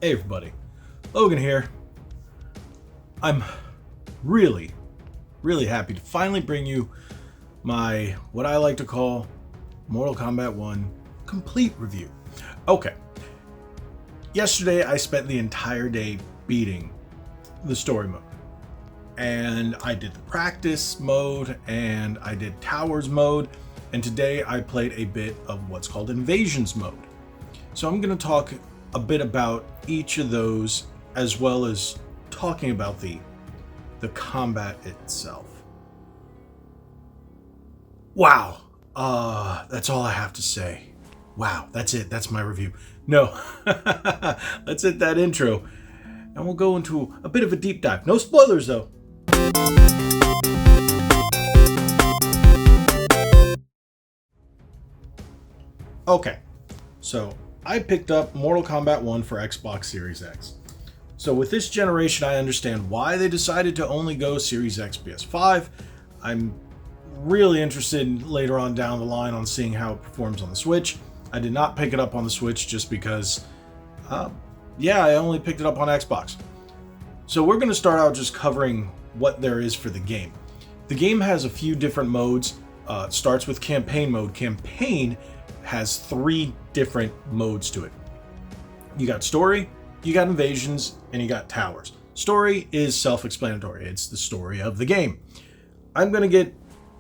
Hey everybody, Logan here. I'm really happy to finally bring you my, what I like to call, Mortal Kombat 1 complete review. Okay, yesterday I spent the entire day beating the story mode. And I did the practice mode, and I did towers mode, and today I played a bit of what's called invasions mode. So I'm going to talk a bit about each of those, as well as talking about the combat itself. Wow, that's all I have to say. Wow, that's it. That's my review. No, let's hit that intro, and we'll go into a bit of a deep dive. No spoilers though. Okay, so I picked up Mortal Kombat 1 for Xbox Series X. So with this generation, I understand why they decided to only go Series X, PS5. I'm really interested later on down the line on seeing how it performs on the Switch. I did not pick it up on the Switch just because, I only picked it up on Xbox. So we're going to start out just covering what there is for the game. The game has a few different modes. It starts with campaign mode. Campaign has 3 different modes to it. You got story, you got invasions, and you got towers. Story is self-explanatory. It's the story of the game. I'm going to get,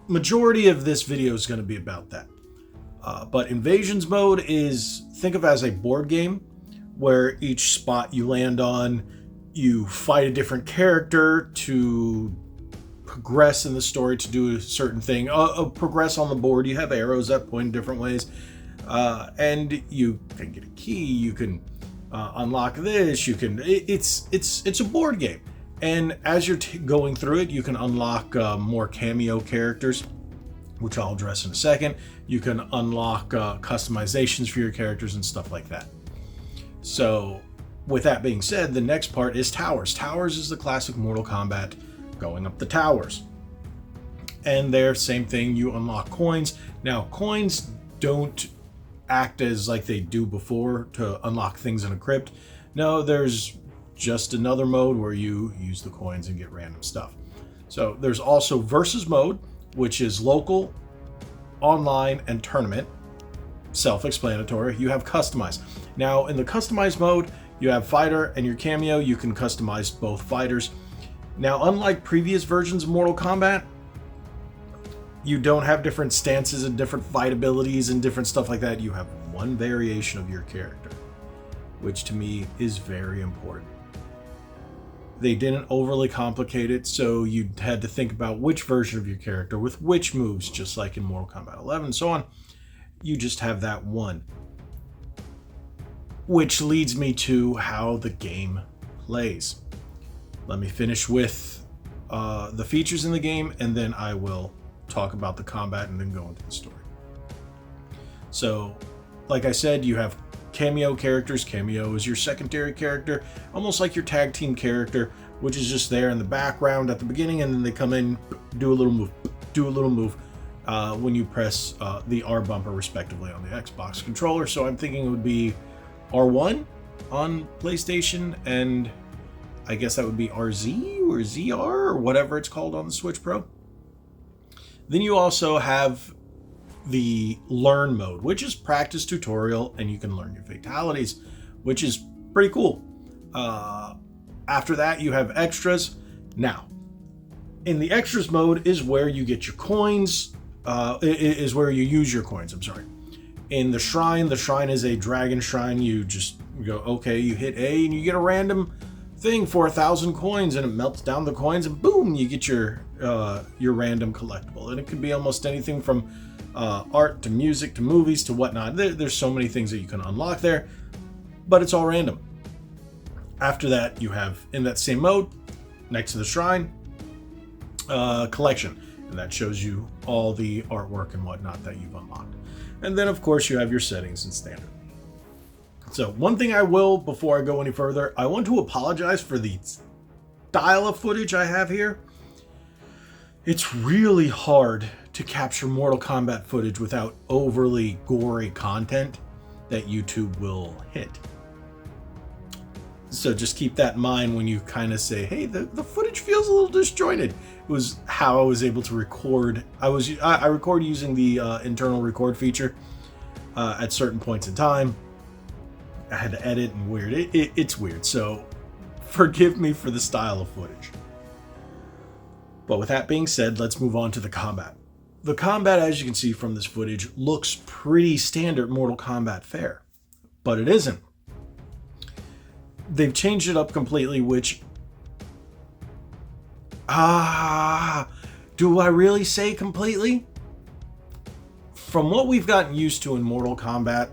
majority of this video is going to be about that. But invasions mode is, think of as a board game where each spot you land on, you fight a different character to progress in the story to do a certain thing. Progress on the board. You have arrows that point in different ways. And you can get a key, you can unlock this, you can, it's a board game. And as you're going through it, you can unlock more cameo characters, which I'll address in a second. You can unlock customizations for your characters and stuff like that. So with that being said, the next part is towers. Towers is the classic Mortal Kombat, going up the towers. And there, same thing, you unlock coins. Now, coins don't act as like they do before to unlock things in a crypt. No, there's just another mode where you use the coins and get random stuff. So there's also versus mode, which is local, online, and tournament. Self-explanatory. You have customized. Now, in the customized mode, you have fighter and your cameo. You can customize both fighters. Now, unlike previous versions of Mortal Kombat, you don't have different stances and different fight abilities and different stuff like that. You have one variation of your character, which to me is very important. They didn't overly complicate it, so you had to think about which version of your character with which moves, just like in Mortal Kombat 11 and so on. You just have that one. Which leads me to how the game plays. Let me finish with the features in the game, and then I will talk about the combat and then go into the story. So, like I said, you have cameo characters. Cameo is your secondary character, almost like your tag team character, which is just there in the background at the beginning, and then they come in, do a little move when you press the R bumper respectively on the Xbox controller. So I'm thinking it would be R1 on PlayStation, and I guess that would be RZ or ZR or whatever it's called on the Switch Pro. Then you also have the learn mode, which is practice tutorial, and you can learn your fatalities, which is pretty cool. After that, you have extras. Now, in the extras mode is where you get your coins, is where you use your coins, I'm sorry. In the shrine is a dragon shrine. You just go, okay, you hit A and you get a random thing for 1,000 coins, and it melts down the coins, and boom, you get your random collectible. And it could be almost anything from art to music to movies to whatnot. There's so many things that you can unlock there, but it's all random. After that, you have, in that same mode, next to the shrine, collection, and that shows you all the artwork and whatnot that you've unlocked. And then, of course, you have your settings and standard. So one thing I will, before I go any further, I want to apologize for the style of footage I have here. It's really hard to capture Mortal Kombat footage without overly gory content that YouTube will hit. So just keep that in mind when you kind of say, hey, the footage feels a little disjointed. It was how I was able to record. I record using the internal record feature at certain points in time. I had to edit and weird. It's weird. So forgive me for the style of footage. But with that being said, let's move on to the combat. The combat, as you can see from this footage, looks pretty standard Mortal Kombat fare. But it isn't. They've changed it up completely, which... do I really say completely? From what we've gotten used to in Mortal Kombat,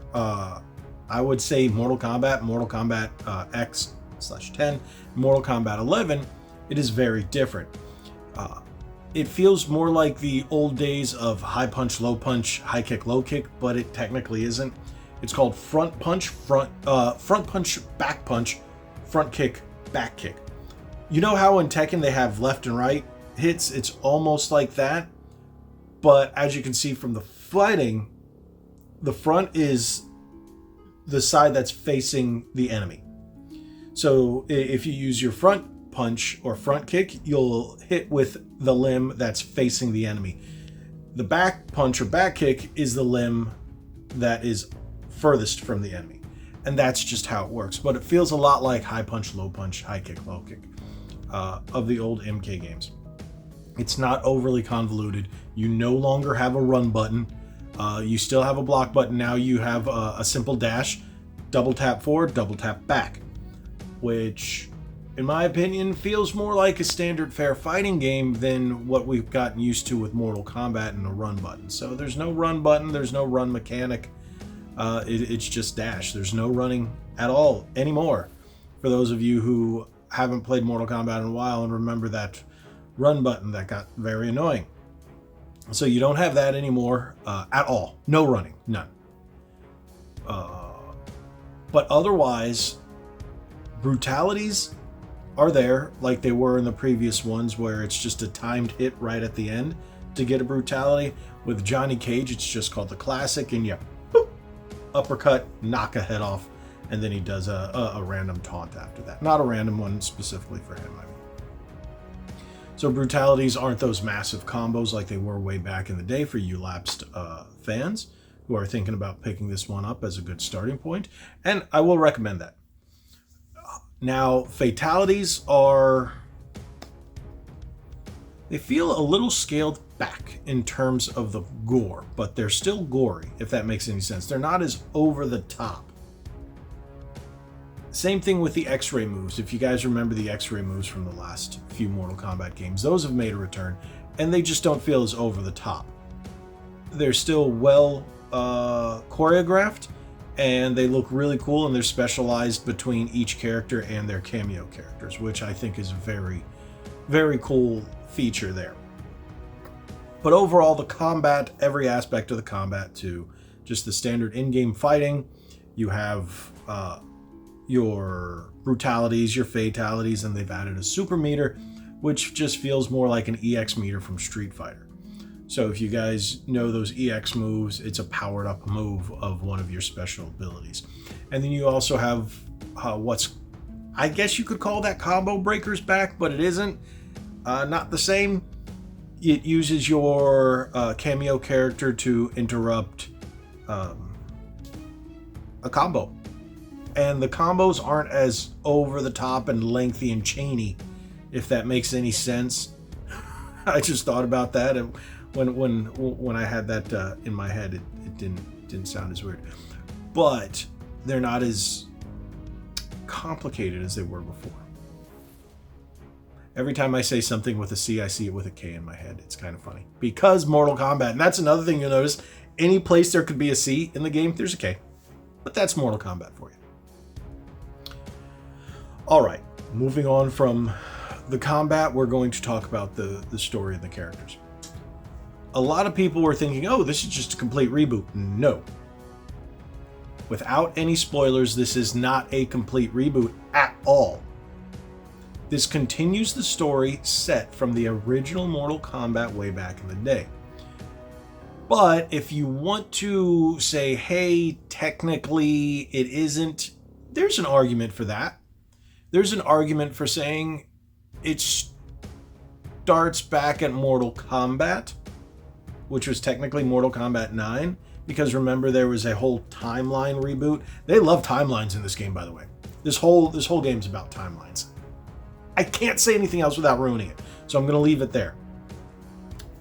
I would say Mortal Kombat X/10, Mortal Kombat 11, it is very different. It feels more like the old days of high punch, low punch, high kick, low kick, but it technically isn't. It's called front punch, front punch, back punch, front kick, back kick. You know how in Tekken they have left and right hits? It's almost like that. But as you can see from the fighting, the front is the side that's facing the enemy. So if you use your front punch or front kick, you'll hit with the limb that's facing the enemy. The back punch or back kick is the limb that is furthest from the enemy. And that's just how it works. But it feels a lot like high punch, low punch, high kick, low kick of the old MK games. It's not overly convoluted. You no longer have a run button. You still have a block button. Now you have a simple dash, double tap forward, double tap back, which in my opinion feels more like a standard fair fighting game than what we've gotten used to with Mortal Kombat and a run button. So there's no run button, there's no run mechanic. It's just dash. There's no running at all anymore. For those of you who haven't played Mortal Kombat in a while and remember that run button that got very annoying. So you don't have that anymore at all. No running, none. But otherwise, brutalities are there like they were in the previous ones where it's just a timed hit right at the end to get a brutality. With Johnny Cage, it's just called the classic, and you boop, uppercut, knock a head off, and then he does a random taunt after that. Not a random one specifically for him, I mean. So brutalities aren't those massive combos like they were way back in the day for you lapsed fans who are thinking about picking this one up as a good starting point. And I will recommend that. Now, fatalities they feel a little scaled back in terms of the gore, but they're still gory, if that makes any sense. They're not as over the top. Same thing with the X-ray moves. If you guys remember the X-ray moves from the last few Mortal Kombat games, those have made a return, and they just don't feel as over the top. They're still well choreographed, and they look really cool, and they're specialized between each character and their cameo characters, which I think is a very, very cool feature there. But overall, the combat, every aspect of the combat to just the standard in-game fighting, you have your brutalities, your fatalities, and they've added a super meter, which just feels more like an EX meter from Street Fighter. So if you guys know those EX moves, it's a powered up move of one of your special abilities. And then you also have I guess you could call that combo breakers back, but it isn't. Not the same. It uses your cameo character to interrupt a combo. And the combos aren't as over the top and lengthy and chainy, if that makes any sense. I just thought about that, and when I had that in my head, it didn't sound as weird. But they're not as complicated as they were before. Every time I say something with a C, I see it with a K in my head. It's kind of funny. Because Mortal Kombat, and that's another thing you'll notice, any place there could be a C in the game, there's a K. But that's Mortal Kombat for you. All right, moving on from the combat, we're going to talk about the story and the characters. A lot of people were thinking, oh, this is just a complete reboot. No. Without any spoilers, this is not a complete reboot at all. This continues the story set from the original Mortal Kombat way back in the day. But if you want to say, hey, technically it isn't, there's an argument for that. There's an argument for saying it starts back at Mortal Kombat, which was technically Mortal Kombat 9, because remember there was a whole timeline reboot. They love timelines in this game, by the way. This whole game's about timelines. I can't say anything else without ruining it, so I'm going to leave it there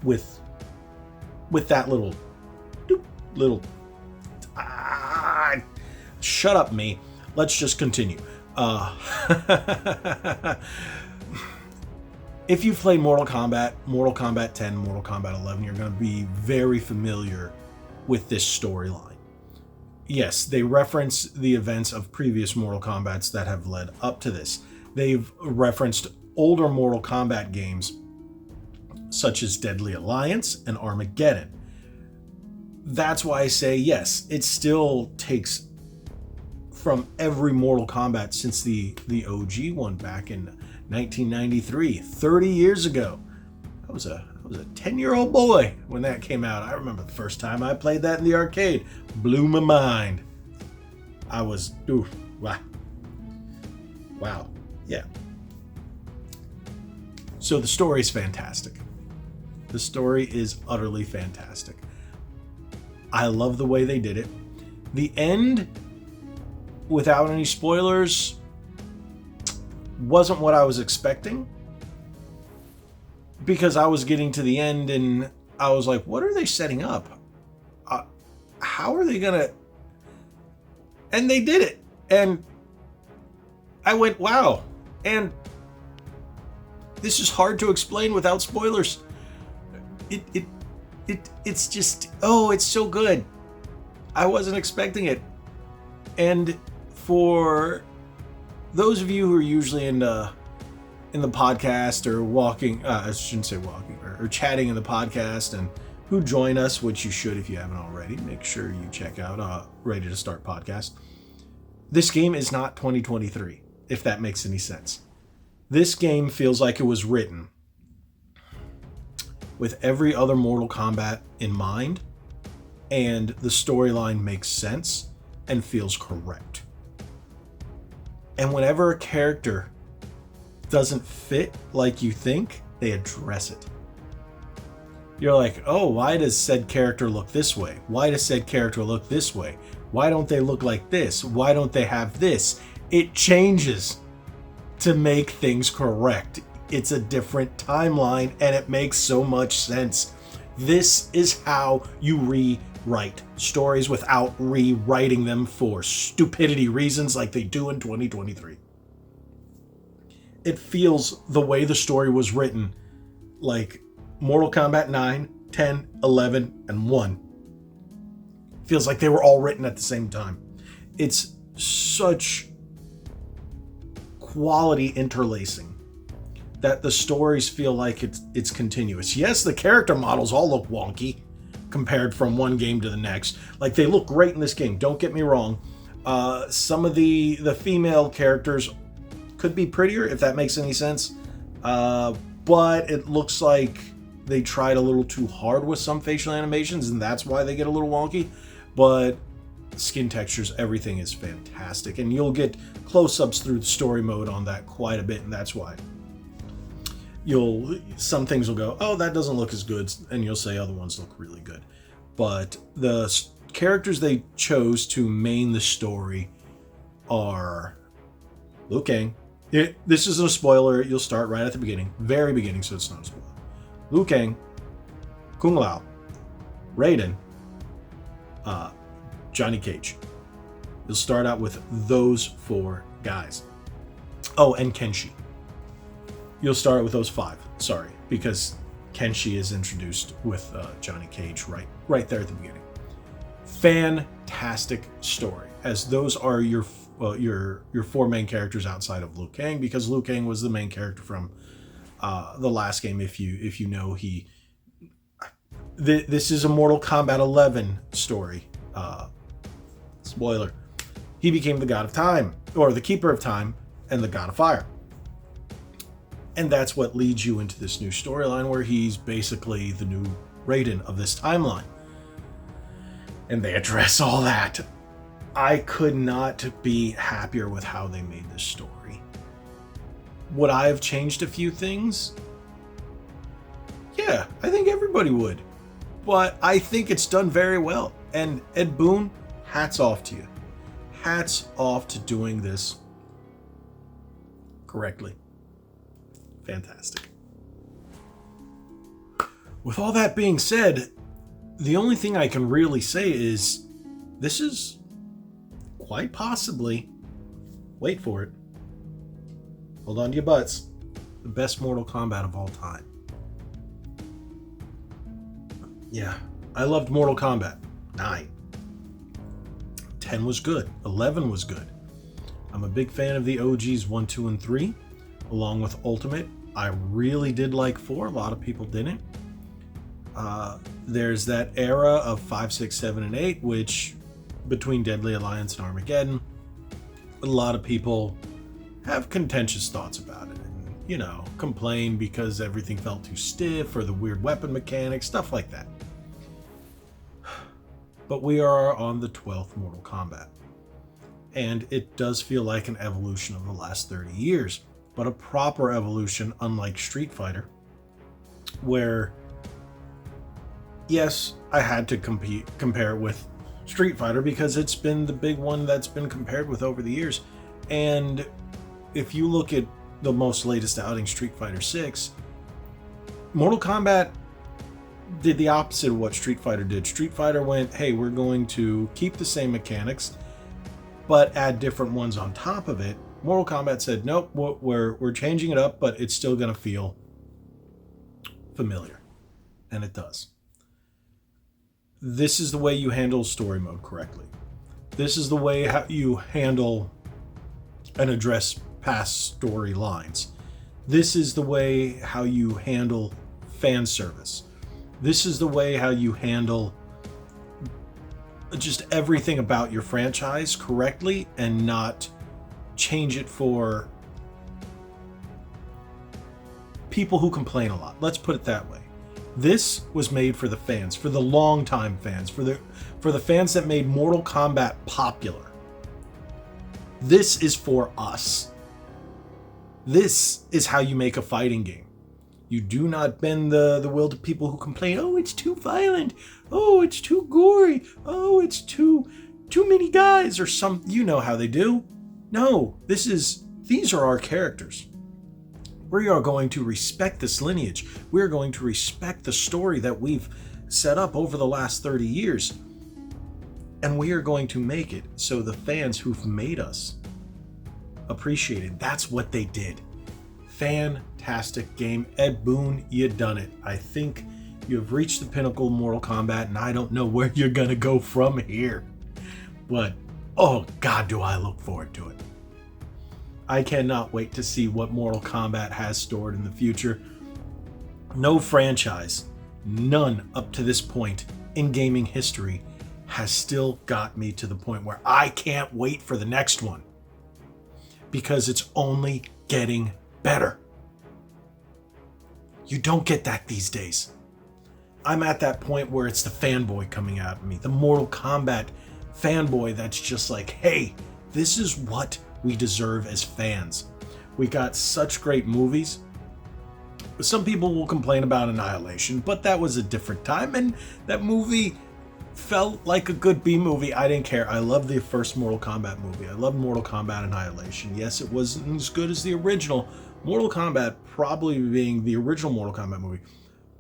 with that little shut up, me. Let's just continue. If you've played Mortal Kombat 10, Mortal Kombat 11, you're going to be very familiar with this storyline. Yes, they reference the events of previous Mortal Kombats that have led up to this. They've referenced older Mortal Kombat games such as Deadly Alliance and Armageddon. That's why I say yes, it still takes from every Mortal Kombat since the OG one back in 1993, 30 years ago. I was a 10-year-old boy when that came out. I remember the first time I played that in the arcade. Blew my mind. I was, wow. Yeah. So the story is fantastic. The story is utterly fantastic. I love the way they did it. The end, without any spoilers, wasn't what I was expecting, because I was getting to the end and I was like, what are they setting up? How are they gonna... And they did it. And I went, wow. And this is hard to explain without spoilers. It's just, it's so good. I wasn't expecting it. And for those of you who are usually in the podcast or walking, I shouldn't say walking, or chatting in the podcast, and who join us, which you should if you haven't already, make sure you check out Ready to Start podcast. This game is not 2023, if that makes any sense. This game feels like it was written with every other Mortal Kombat in mind, and the storyline makes sense and feels correct. And whenever a character doesn't fit like you think, they address it. You're like, oh, why does said character look this way? Why does said character look this way? Why don't they look like this? Why don't they have this? It changes to make things correct. It's a different timeline, and it makes so much sense. This is how you rewrite stories without rewriting them for stupidity reasons like they do in 2023. It feels, the way the story was written, like Mortal Kombat 9, 10, 11, and 1. Feels like they were all written at the same time. It's such quality interlacing that the stories feel like it's continuous. Yes, the character models all look wonky compared from one game to the next. Like, they look great in this game, don't get me wrong. Some of the female characters could be prettier, if that makes any sense. But it looks like they tried a little too hard with some facial animations, and that's why they get a little wonky. But skin textures, everything is fantastic. And you'll get close-ups through the story mode on that quite a bit, and that's why. Some things will go, oh, that doesn't look as good, and you'll say other ones look really good. But the characters they chose to main the story are Liu Kang. This isn't a spoiler. You'll start right at the beginning, very beginning, so it's not a spoiler. Liu Kang, Kung Lao, Raiden, Johnny Cage. You'll start out with those 4 guys. Oh, and Kenshi. You'll start with those 5. Sorry, because Kenshi is introduced with Johnny Cage right there at the beginning. Fantastic story, as those are your 4 main characters outside of Liu Kang, because Liu Kang was the main character from the last game. If you know, this is a Mortal Kombat 11 story. Spoiler: he became the God of Time, or the Keeper of Time, and the God of Fire. And that's what leads you into this new storyline where he's basically the new Raiden of this timeline. And they address all that. I could not be happier with how they made this story. Would I have changed a few things? Yeah, I think everybody would. But I think it's done very well. And Ed Boon, hats off to you. Hats off to doing this correctly. Fantastic. With all that being said, the only thing I can really say is this is quite possibly, wait for it, hold on to your butts, the best Mortal Kombat of all time. Yeah, I loved Mortal Kombat 9. 10 was good. 11 was good. I'm a big fan of the OGs 1, 2, and 3, along with Ultimate. I really did like 4. A lot of people didn't. There's that era of 5, 6, 7, and 8, which between Deadly Alliance and Armageddon, a lot of people have contentious thoughts about it and, you know, complain because everything felt too stiff or the weird weapon mechanics, stuff like that. But we are on the 12th Mortal Kombat, and it does feel like an evolution of the last 30 years, but a proper evolution, unlike Street Fighter, where, yes, I had to compare it with Street Fighter because it's been the big one that's been compared with over the years. And if you look at the most latest outing, Street Fighter 6, Mortal Kombat did the opposite of what Street Fighter did. Street Fighter went, hey, we're going to keep the same mechanics, but add different ones on top of it. Mortal Kombat said, nope, we're changing it up, but it's still going to feel familiar. And it does. This is the way you handle story mode correctly. This is the way how you handle and address past storylines. This is the way how you handle fan service. This is the way how you handle just everything about your franchise correctly and not change it for people who complain a lot. Let's put it that way. This was made for the fans, for the longtime fans, for the fans that made Mortal Kombat popular. This is for us. This is how you make a fighting game. You do not bend the will to people who complain, oh, it's too violent, oh, it's too gory, oh, it's too many guys, or some, you know how they do. No, these are our characters. We are going to respect this lineage. We are going to respect the story that we've set up over the last 30 years. And we are going to make it so the fans who've made us appreciate it. That's what they did. Fantastic game. Ed Boon, you done it. I think you have reached the pinnacle of Mortal Kombat, and I don't know where you're going to go from here. But, oh God, do I look forward to it. I cannot wait to see what Mortal Kombat has stored in the future. No franchise, none up to this point in gaming history, has still got me to the point where I can't wait for the next one. Because it's only getting better. You don't get that these days. I'm at that point where it's the fanboy coming out of me, the Mortal Kombat fanboy that's just like, hey, this is what we deserve as fans. We got such great movies. Some people will complain about Annihilation, but that was a different time, and that movie felt like a good B movie. I didn't care. I loved the first Mortal Kombat movie. I loved Mortal Kombat Annihilation. Yes, it wasn't as good as the original. Mortal Kombat, probably being the original Mortal Kombat movie,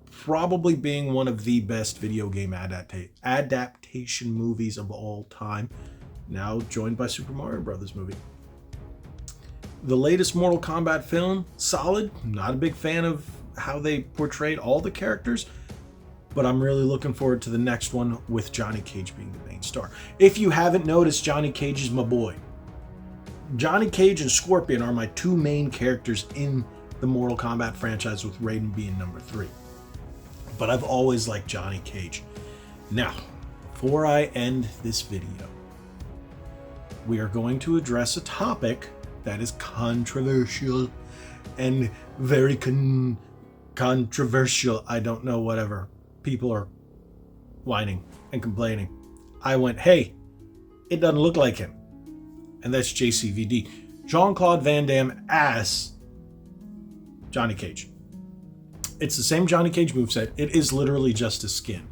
probably being one of the best video game adaptation movies of all time. Now joined by Super Mario Brothers movie. The latest Mortal Kombat film, solid. Not a big fan of how they portrayed all the characters, but I'm really looking forward to the next one with Johnny Cage being the main star. If you haven't noticed, Johnny Cage is my boy. Johnny Cage and Scorpion are my two main characters in the Mortal Kombat franchise, with Raiden being number 3. But I've always liked Johnny Cage. Now, before I end this video, we are going to address a topic that is controversial and very controversial. I don't know, whatever. People are whining and complaining. I went, hey, it doesn't look like him. And that's JCVD. Jean-Claude Van Damme as Johnny Cage. It's the same Johnny Cage moveset. It is literally just a skin.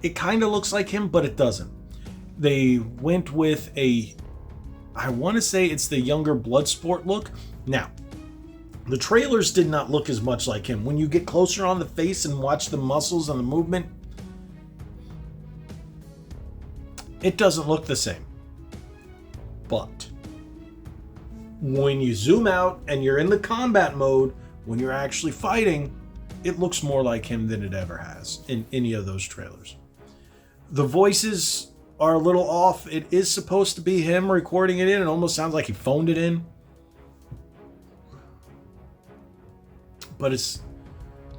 It kind of looks like him, but it doesn't. They went with I want to say it's the younger Bloodsport look. Now, the trailers did not look as much like him. When you get closer on the face and watch the muscles and the movement, it doesn't look the same. But when you zoom out and you're in the combat mode, when you're actually fighting, it looks more like him than it ever has in any of those trailers. The voices are a little off. It is supposed to be him recording it in. It almost sounds like he phoned it in. But it's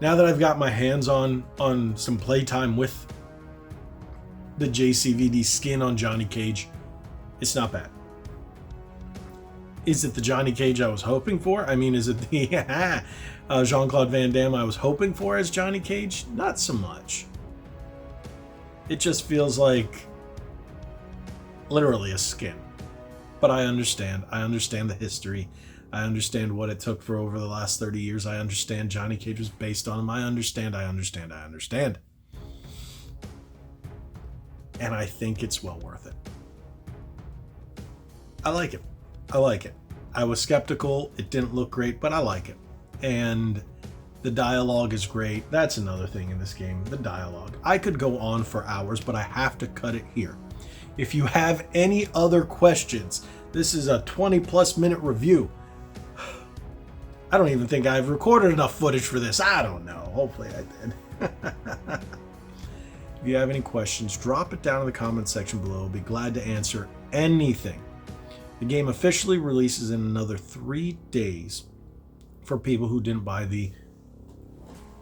now that I've got my hands on some playtime with the JCVD skin on Johnny Cage, it's not bad. Is it the Johnny Cage I was hoping for? I mean, is it the Jean-Claude Van Damme I was hoping for as Johnny Cage? Not so much. It just feels like literally a skin. But I understand. I understand the history. I understand what it took for over the last 30 years. I understand Johnny Cage was based on him. I understand. And I think it's well worth it. I like it. I was skeptical. It didn't look great, but I like it. And the dialogue is great. That's another thing in this game, the dialogue. I could go on for hours, but I have to cut it here. If you have any other questions, this is a 20+ minute review. I don't even think I've recorded enough footage for this. I don't know. Hopefully I did. If you have any questions, drop it down in the comment section below. I'll be glad to answer anything. The game officially releases in another 3 days for people who didn't buy the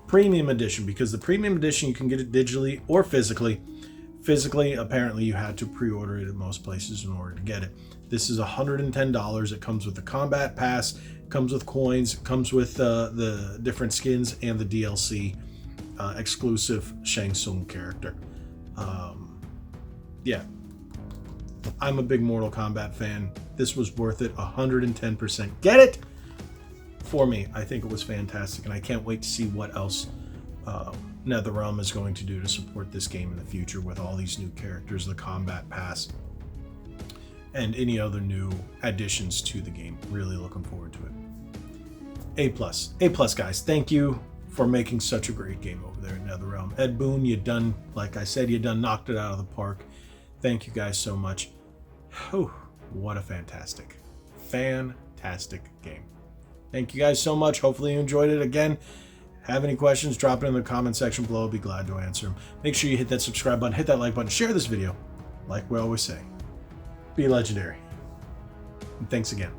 premium edition, because the premium edition you can get it digitally or physically. Physically, apparently you had to pre-order it at most places in order to get it. This is $110. It comes with the combat pass, comes with coins, comes with the different skins and the DLC exclusive Shang Tsung character. Yeah, I'm a big Mortal Kombat fan. This was worth it, 110%. Get it for me. I think it was fantastic, and I can't wait to see what else NetherRealm is going to do to support this game in the future with all these new characters, the combat pass, and any other new additions to the game. Really looking forward to it. A+, guys. Thank you for making such a great game over there at NetherRealm. Ed Boon, you done, like I said, you done knocked it out of the park. Thank you guys so much. Whew, what a fantastic game. Thank you guys so much. Hopefully you enjoyed it. Again, have any questions, drop it in the comment section below. I'll be glad to answer them. Make sure you hit that subscribe button, hit that like button, share this video. Like we always say, be legendary. And thanks again.